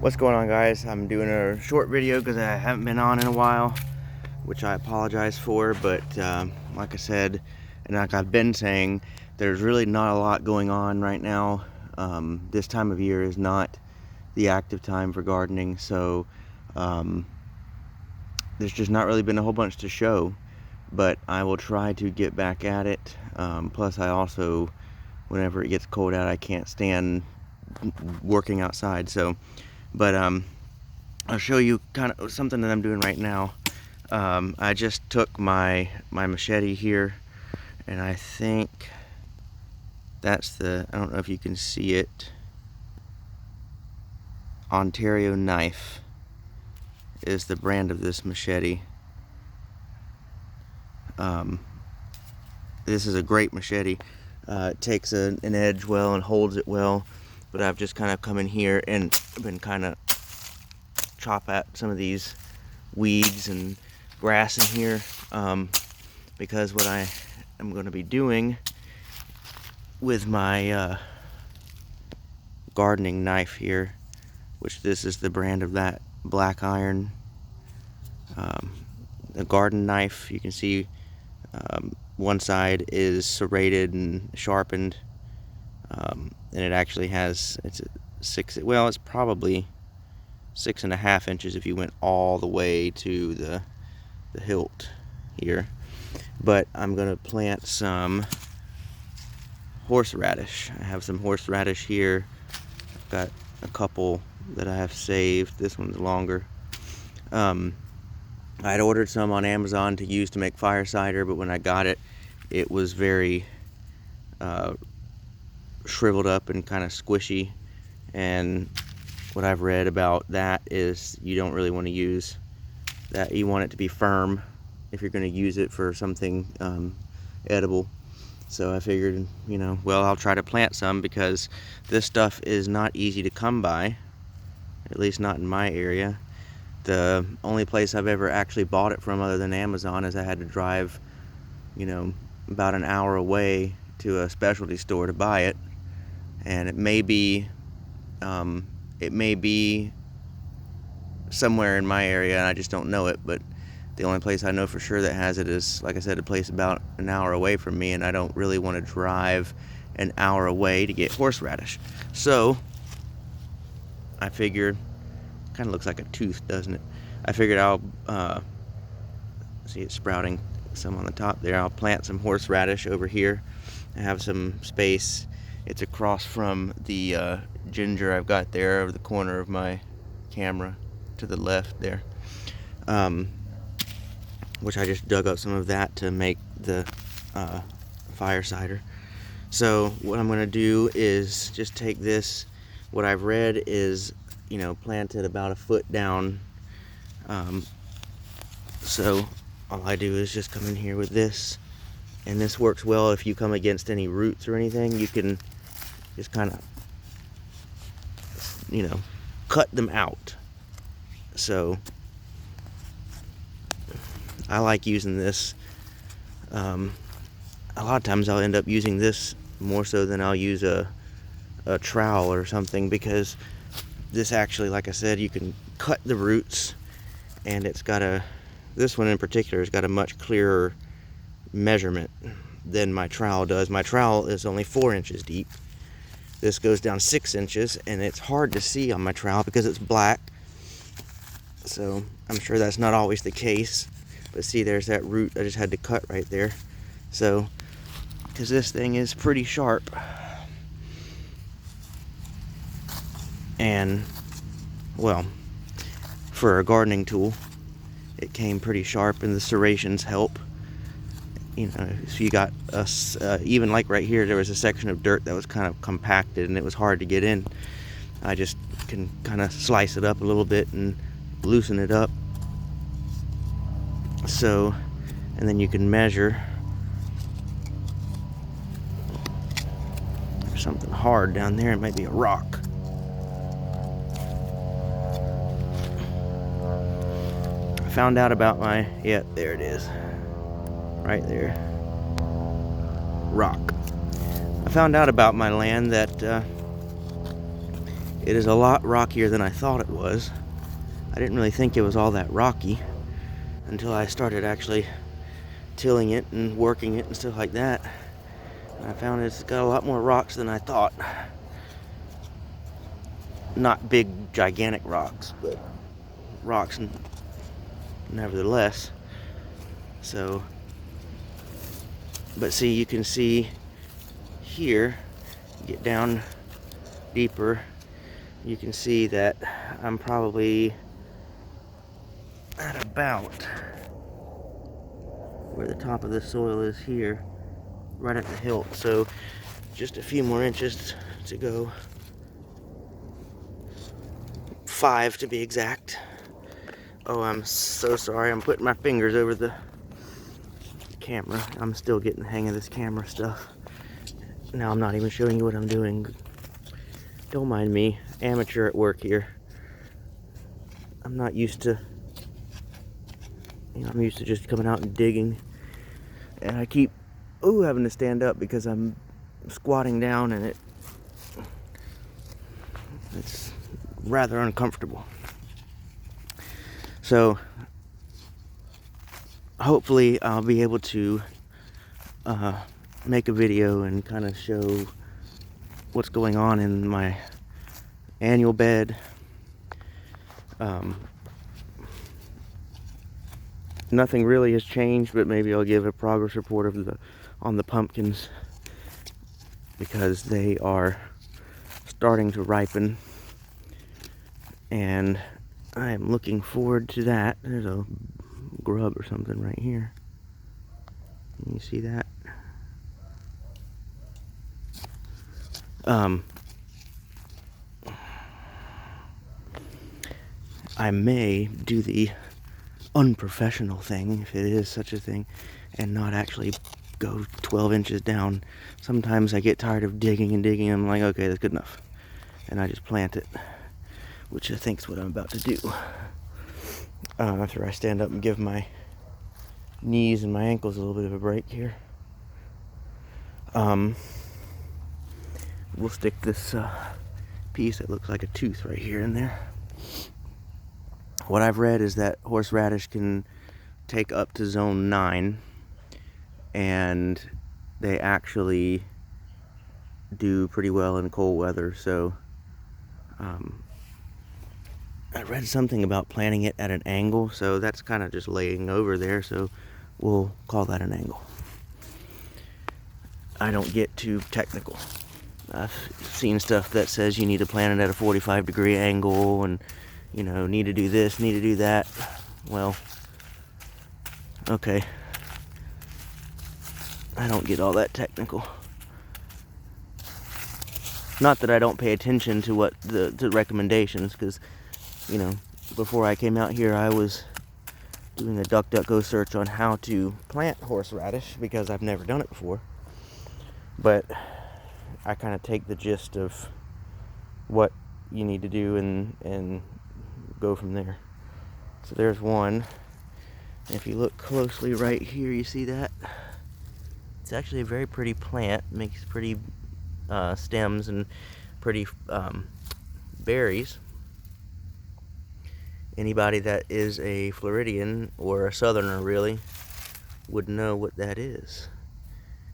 What's going on, guys? I'm doing a short video because I haven't been on in a while, which I apologize for, but like I said, and like I've been saying, there's really not a lot going on right now. This time of year is not the active time for gardening, so there's just not really been a whole bunch to show, but I will try to get back at it. Plus I also, whenever it gets cold out, I can't stand working outside, so but I'll show you kind of something that I'm doing right now. I just took my machete here, and I think that's I don't know if you can see it, Ontario Knife is the brand of this machete. This is a great machete. It takes an edge well and holds it well, but I've just kind of come in here and been kind of chop at some of these weeds and grass in here, because what I am going to be doing with my gardening knife here, which this is the brand of that black iron, the garden knife. You can see one side is serrated and sharpened, and it actually has, it's probably 6.5 inches if you went all the way to the hilt here. But I'm gonna plant some horseradish. I have some horseradish here. I've got a couple that I have saved. This one's longer. I had ordered some on Amazon to use to make fire cider, but when I got it, it was very shriveled up and kind of squishy, and what I've read about that is you don't really want to use that. You want it to be firm if you're going to use it for something edible. So I figured, well, I'll try to plant some, because this stuff is not easy to come by, at least not in my area. The only place I've ever actually bought it from other than Amazon is I had to drive, about an hour away to a specialty store to buy it. And it may be somewhere in my area and I just don't know it, but the only place I know for sure that has it is, like I said, a place about an hour away from me, and I don't really want to drive an hour away to get horseradish. So I figured, kind of looks like a tooth, doesn't it? I figured I'll see it sprouting some on the top there. I'll plant some horseradish over here. I have some space. It's across from the ginger I've got there over the corner of my camera to the left there, which I just dug up some of that to make the fire cider. So what I'm going to do is just take this, what I've read is, plant it about a foot down. So all I do is just come in here with this, and this works well if you come against any roots or anything. You can just kind of, cut them out. So I like using this. A lot of times I'll end up using this more so than I'll use a trowel or something, because this actually, like I said, you can cut the roots, and this one in particular has got a much clearer measurement than my trowel does. My trowel is only 4 inches deep. This goes down 6 inches, and it's hard to see on my trowel because it's black. So I'm sure that's not always the case, but see, there's that root I just had to cut right there. So, because this thing is pretty sharp, and well, for a gardening tool, it came pretty sharp, and the serrations help. So you got even like right here, there was a section of dirt that was kind of compacted and it was hard to get in. I just can kind of slice it up a little bit and loosen it up. So, and then you can measure. There's something hard down there. It might be a rock. I found out about yeah, there it is. Right there. Rock. I found out about my land that It is a lot rockier than I thought it was. I didn't really think it was all that rocky until I started actually tilling it and working it and stuff like that. And I found it's got a lot more rocks than I thought. Not big, gigantic rocks, but rocks nevertheless. So, but see, you can see here, get down deeper, you can see that I'm probably at about where the top of the soil is here, right at the hilt. So just a few more inches to go. 5 to be exact. Oh, I'm so sorry. I'm putting my fingers over the camera. I'm still getting the hang of this camera stuff. Now I'm not even showing you what I'm doing. Don't mind me. Amateur at work here. I'm not used to, I'm used to just coming out and digging. And I keep, having to stand up because I'm squatting down and it's rather uncomfortable. So hopefully I'll be able to make a video and kind of show what's going on in my annual bed. Nothing really has changed, but maybe I'll give a progress report on the pumpkins, because they are starting to ripen, and I am looking forward to that. There's a grub or something right here. Can you see that? I may do the unprofessional thing, if it is such a thing, and not actually go 12 inches down. Sometimes I get tired of digging and digging, and I'm like, okay, that's good enough. And I just plant it, which I think is what I'm about to do. After I stand up and give my knees and my ankles a little bit of a break here. We'll stick this piece that looks like a tooth right here in there. What I've read is that horseradish can take up to zone 9, and they actually do pretty well in cold weather. So I read something about planting it at an angle, so that's kind of just laying over there, so we'll call that an angle. I don't get too technical. I've seen stuff that says you need to plant it at a 45-degree angle, and need to do this, need to do that. Well, okay. I don't get all that technical. Not that I don't pay attention to what the recommendations, because, before I came out here, I was doing a DuckDuckGo search on how to plant horseradish, because I've never done it before. But I kind of take the gist of what you need to do and go from there. So there's one. If you look closely right here, you see that? It's actually a very pretty plant. Makes pretty stems and pretty berries. Anybody that is a Floridian, or a southerner really, would know what that is.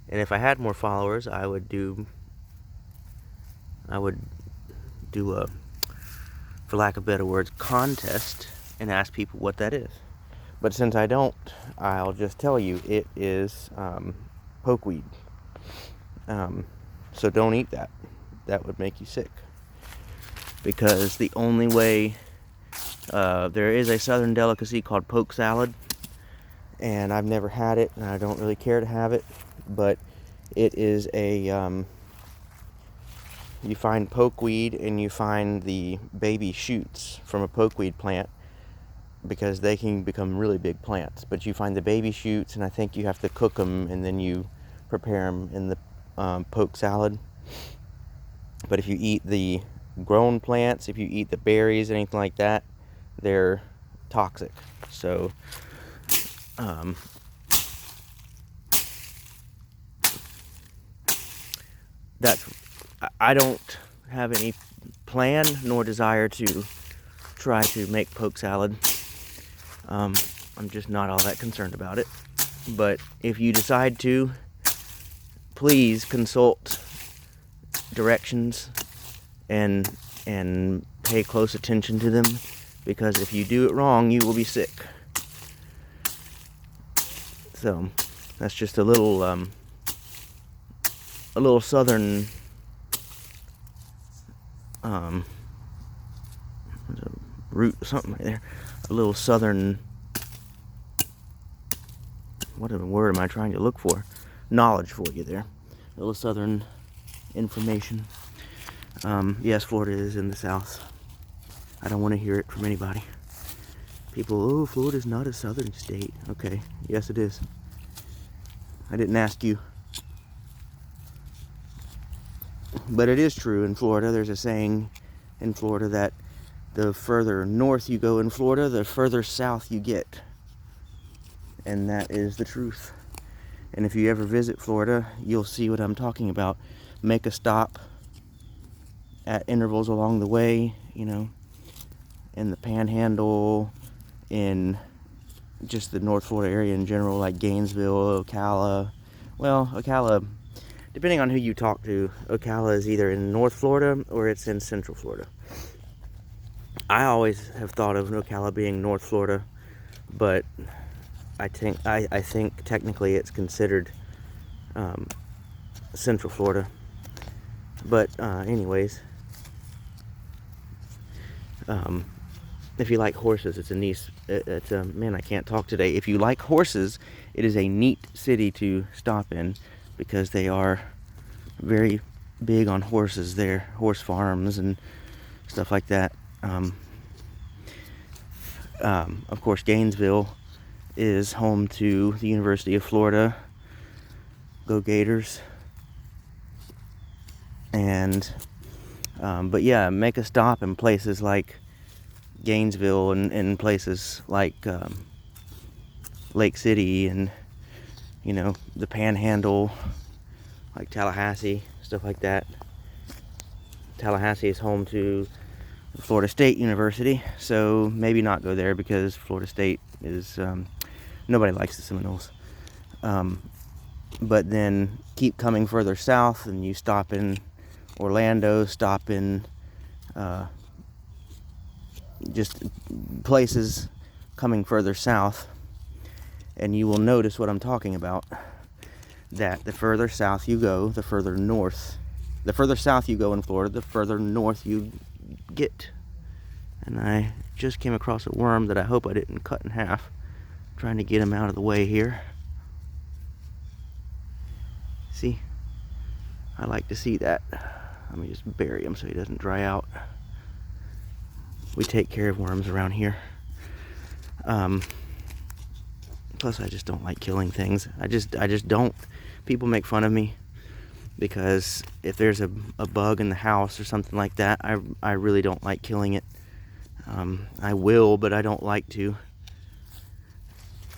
And if I had more followers, I would do a, for lack of better words, contest and ask people what that is. But since I don't, I'll just tell you it is pokeweed. So don't eat that. That would make you sick. Because the only way, there is a southern delicacy called poke salad, and I've never had it, and I don't really care to have it, but it is a, you find pokeweed and you find the baby shoots from a pokeweed plant, because they can become really big plants. But you find the baby shoots, and I think you have to cook them, and then you prepare them in the poke salad. But if you eat the grown plants, if you eat the berries, anything like that, they're toxic. So I don't have any plan nor desire to try to make poke salad. I'm just not all that concerned about it. But if you decide to, please consult directions and pay close attention to them, because if you do it wrong, you will be sick. So that's just a little southern there's a root something right there. A little southern, what word am I trying to look for? Knowledge for you there. A little southern information. Yes, Florida is in the south. I don't want to hear it from anybody. People, oh, Florida's not a southern state. Okay, yes it is. I didn't ask you. But it is true in Florida. There's a saying in Florida that the further north you go in Florida, the further south you get. And that is the truth. And if you ever visit Florida, you'll see what I'm talking about. Make a stop at intervals along the way, you know, in the Panhandle, in just the North Florida area in general, like Gainesville, Ocala. Well, Ocala, depending on who you talk to, Ocala is either in North Florida or it's in Central Florida. I always have thought of Ocala being North Florida, but I think technically it's considered Central Florida. But anyways, if you like horses, it's a man, I can't talk today. If you like horses, it is a neat city to stop in, because they are very big on horses there, horse farms and stuff like that. Of course, Gainesville is home to the University of Florida. Go Gators. And but yeah, make a stop in places like Gainesville and places like Lake City and, you know, the Panhandle, like Tallahassee, stuff like that. Tallahassee is home to Florida State University, so maybe not go there, because Florida State is nobody likes the Seminoles. But then keep coming further south, and you stop in Orlando, stop in just places coming further south, and you will notice what I'm talking about. That the further south you go, the further south you go in Florida, the further north you get. And I just came across a worm that I hope I didn't cut in half. I'm trying to get him out of the way here. See? I like to see that. Let me just bury him so he doesn't dry out. We take care of worms around here. Plus, I just don't like killing things. I just don't. People make fun of me because if there's a bug in the house or something like that, I really don't like killing it. I will, but I don't like to.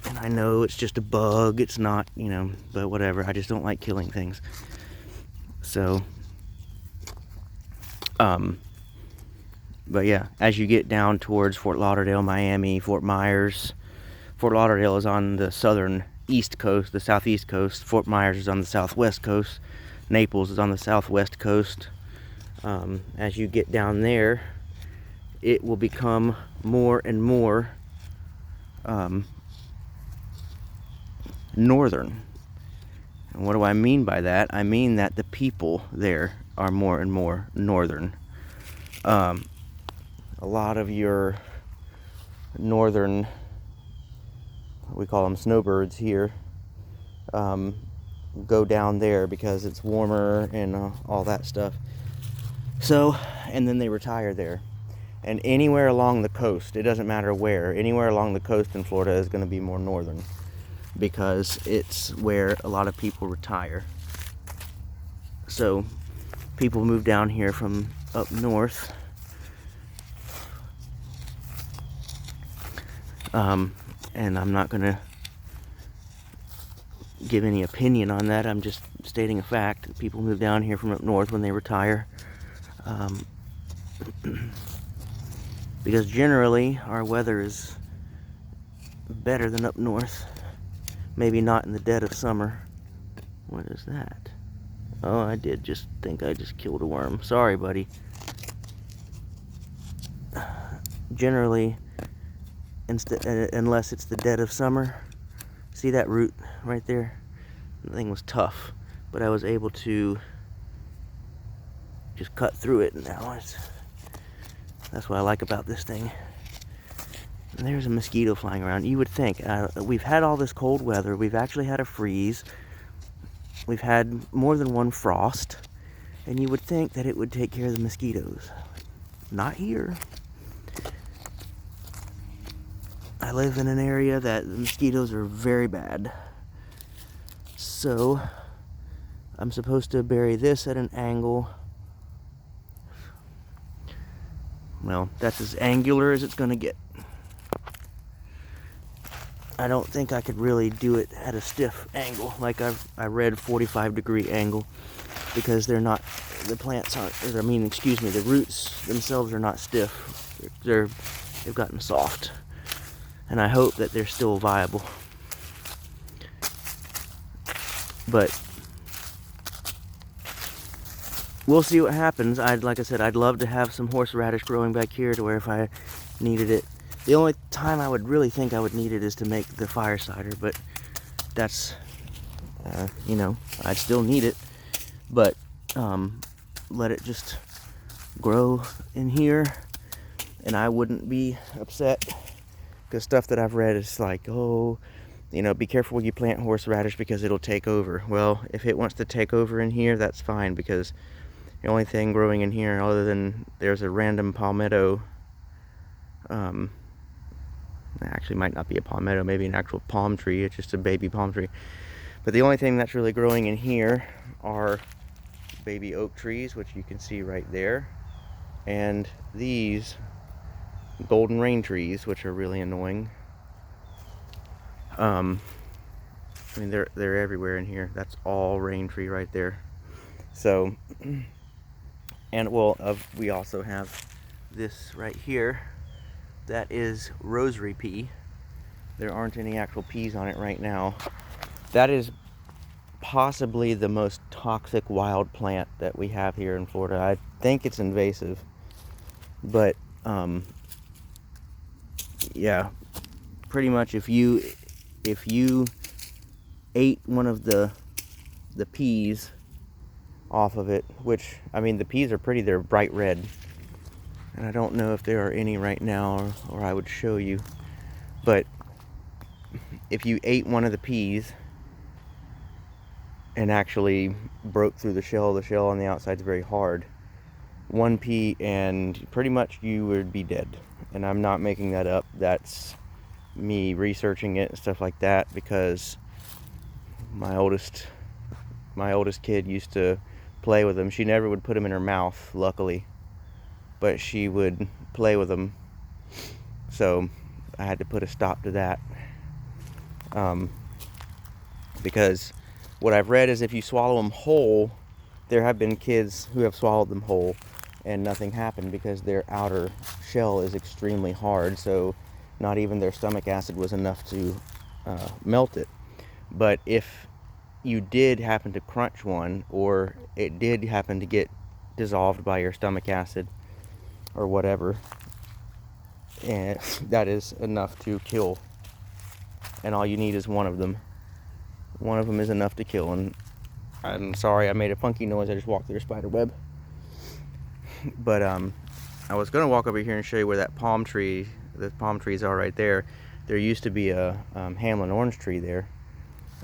And I know it's just a bug. It's not, you know, but whatever. I just don't like killing things. So, but yeah, as you get down towards Fort Lauderdale, Miami, Fort Myers. Fort Lauderdale is on the southern east coast, the southeast coast. Fort Myers is on the southwest coast. Naples is on the southwest coast. As you get down there, it will become more and more northern. And what do I mean by that? I mean that the people there are more and more northern. A lot of your northern, we call them snowbirds here, go down there because it's warmer and all that stuff. So, and then they retire there. And anywhere along the coast, it doesn't matter where, anywhere along the coast in Florida is going to be more northern, because it's where a lot of people retire. So people move down here from up north. And I'm not going to give any opinion on that. I'm just stating a fact. People move down here from up north when they retire. Because generally our weather is better than up north. Maybe not in the dead of summer. What is that? Oh, I did just think I just killed a worm. Sorry, buddy. Generally, unless it's the dead of summer. See that root right there? The thing was tough, but I was able to just cut through it, and now that's what I like about this thing. And there's a mosquito flying around. You would think, we've had all this cold weather, we've actually had a freeze, we've had more than one frost, and you would think that it would take care of the mosquitoes. Not here. I live in an area that the mosquitoes are very bad. So, I'm supposed to bury this at an angle. Well, that's as angular as it's going to get. I don't think I could really do it at a stiff angle, like I read 45-degree angle, because they're not, the plants aren't, the roots themselves are not stiff. They've gotten soft. And I hope that they're still viable. But we'll see what happens. Like I said, I'd love to have some horseradish growing back here to where if I needed it. The only time I would really think I would need it is to make the fire cider, but that's, I'd still need it. But let it just grow in here, and I wouldn't be upset. Because stuff that I've read is like, be careful when you plant horseradish because it'll take over. Well, if it wants to take over in here, that's fine, because the only thing growing in here, other than there's a random palmetto, actually might not be a palmetto, maybe an actual palm tree, it's just a baby palm tree. But the only thing that's really growing in here are baby oak trees, which you can see right there, and these golden rain trees, which are really annoying. They're everywhere in here. That's all rain tree right there. So, and we also have this right here. That is rosary pea. There aren't any actual peas on it right now. That is possibly the most toxic wild plant that we have here in Florida. I think it's invasive, but yeah, pretty much if you ate one of the peas off of it, which, the peas are pretty, they're bright red, and I don't know if there are any right now, or I would show you, but if you ate one of the peas and actually broke through the shell on the outside is very hard, one pea, and pretty much you would be dead. And I'm not making that up. That's me researching it and stuff like that, because my oldest kid used to play with them. She never would put them in her mouth, luckily, but she would play with them. So I had to put a stop to that. Because what I've read is if you swallow them whole, there have been kids who have swallowed them whole and nothing happened, because their outer shell is extremely hard, so not even their stomach acid was enough to melt it. But if you did happen to crunch one, or it did happen to get dissolved by your stomach acid or whatever, and that is enough to kill. And all you need is one of them. One of them is enough to kill. And I'm sorry I made a funky noise. I just walked through a spider web. But I was going to walk over here and show you where the palm trees are right there. There used to be a Hamlin orange tree there.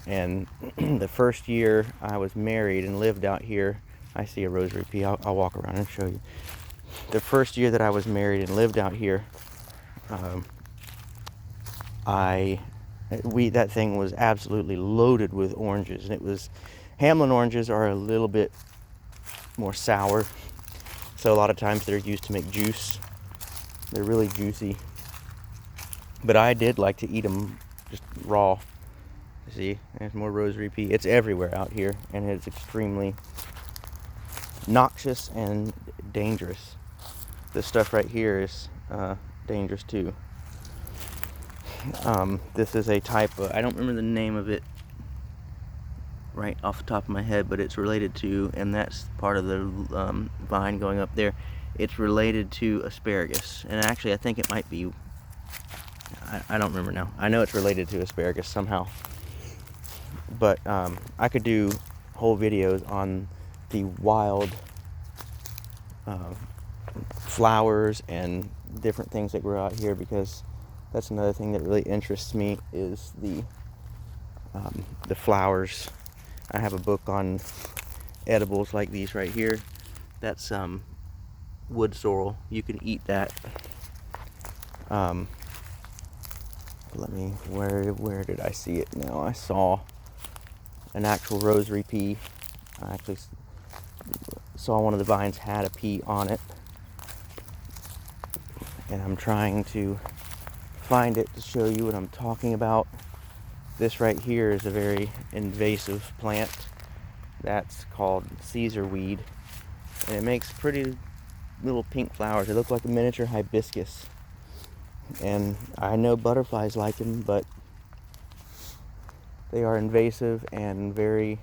And the first year I was married and lived out here, I see a rosary pea. I'll walk around and show you. The first year that I was married and lived out here, that thing was absolutely loaded with oranges. And Hamlin oranges are a little bit more sour, so a lot of times they're used to make juice. They're really juicy, but I did like to eat them just raw. See, there's more rosary pea. It's everywhere out here, and it's extremely noxious and dangerous. this stuff right here is dangerous too. This is a type of, I don't remember the name of it right off the top of my head, but it's related to, and that's part of the vine going up there, it's related to asparagus. And actually I think it might be, I don't remember now. I know it's related to asparagus somehow. But I could do whole videos on the wild flowers and different things that grow out here, because that's another thing that really interests me is the flowers. I have a book on edibles like these right here. That's wood sorrel. You can eat that. Where did I see it now? I saw an actual rosary pea. I actually saw one of the vines had a pea on it, and I'm trying to find it to show you what I'm talking about. This right here is a very invasive plant that's called Caesar weed, and it makes pretty little pink flowers. They look like a miniature hibiscus, and I know butterflies like them, but they are invasive and they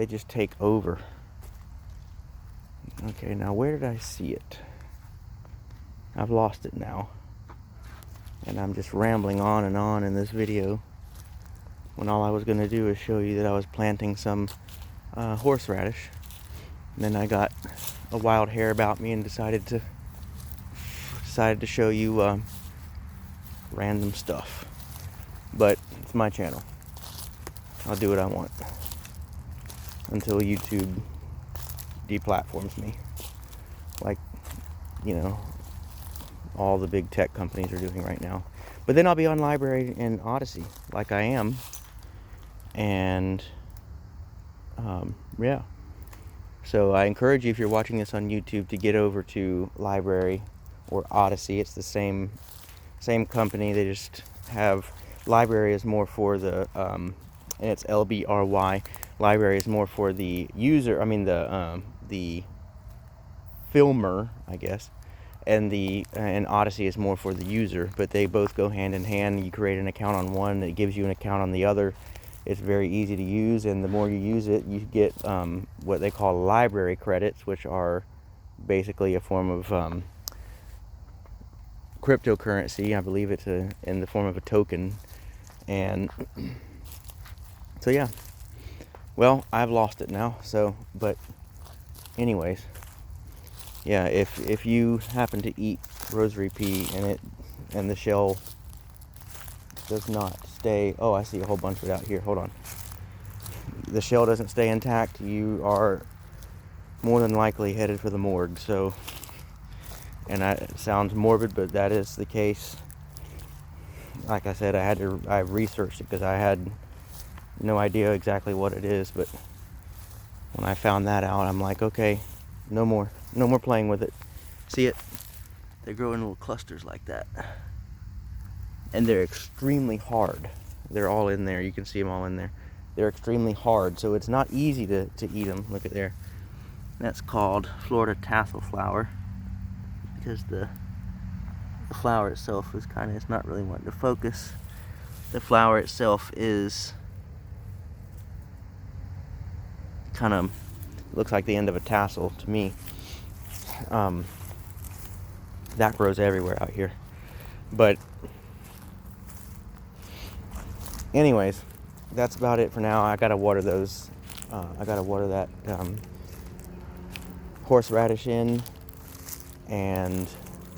just take over. Okay, now where did I see it? I've lost it now. And I'm just rambling on and on in this video, when all I was going to do is show you that I was planting some horseradish. And then I got a wild hair about me and decided to show you random stuff. But it's my channel. I'll do what I want until YouTube deplatforms me, like, you know, all the big tech companies are doing right now. But then I'll be on Library and Odyssey, like I am. And yeah, so I encourage you, if you're watching this on YouTube, to get over to Library or Odyssey. It's the same company. They just have, Library is more for the and it's LBRY. Library is more for the user, I mean the filmer, I guess. And Odyssey is more for the user, but they both go hand in hand. You create an account on one, it gives you an account on the other. It's very easy to use, and the more you use it, you get what they call library credits, which are basically a form of cryptocurrency. I believe it's in the form of a token. And so yeah, well, I've lost it now. So, but anyways, yeah, if you happen to eat rosary pea and the shell does not stay, oh, I see a whole bunch of it out here, hold on. The shell doesn't stay intact, you are more than likely headed for the morgue. So, and it sounds morbid, but that is the case. Like I said, I researched it because I had no idea exactly what it is, but when I found that out, I'm like, okay, no more playing with it. See it? They grow in little clusters like that. And they're extremely hard. They're all in there. You can see them all in there. They're extremely hard, so it's not easy to eat them. Look at there. That's called Florida tassel flower, because the flower itself is kind of, it's not really wanting to focus. The flower itself is kind of, looks like the end of a tassel to me. That grows everywhere out here. But anyways, that's about it for now. I gotta water those. I gotta water that horseradish in, and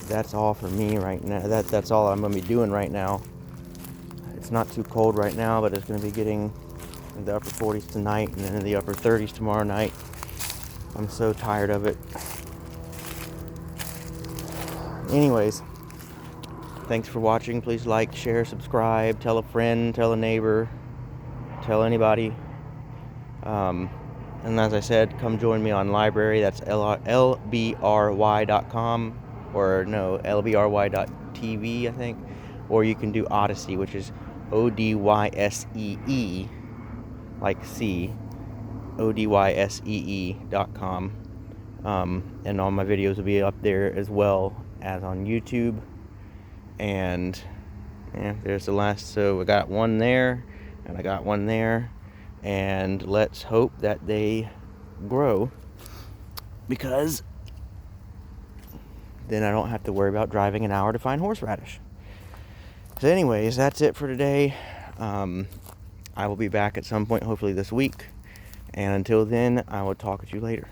that's all for me right now. That's all I'm gonna be doing right now. It's not too cold right now, but it's gonna be getting in the upper 40s tonight, and then in the upper 30s tomorrow night. I'm so tired of it. Anyways, thanks for watching. Please like, share, subscribe, tell a friend, tell a neighbor, tell anybody. And as I said, come join me on Library. That's lbry.com, or no, lbry.tv, I think. Or you can do Odyssey, which is ODYSEE, like C, ODYSEE.com. And all my videos will be up there as well as on YouTube. And yeah, there's the last. So I got one there, and I got one there, and let's hope that they grow, because then I don't have to worry about driving an hour to find horseradish. So anyways, that's it for today. I will be back at some point, hopefully this week. And until then, I will talk with you later.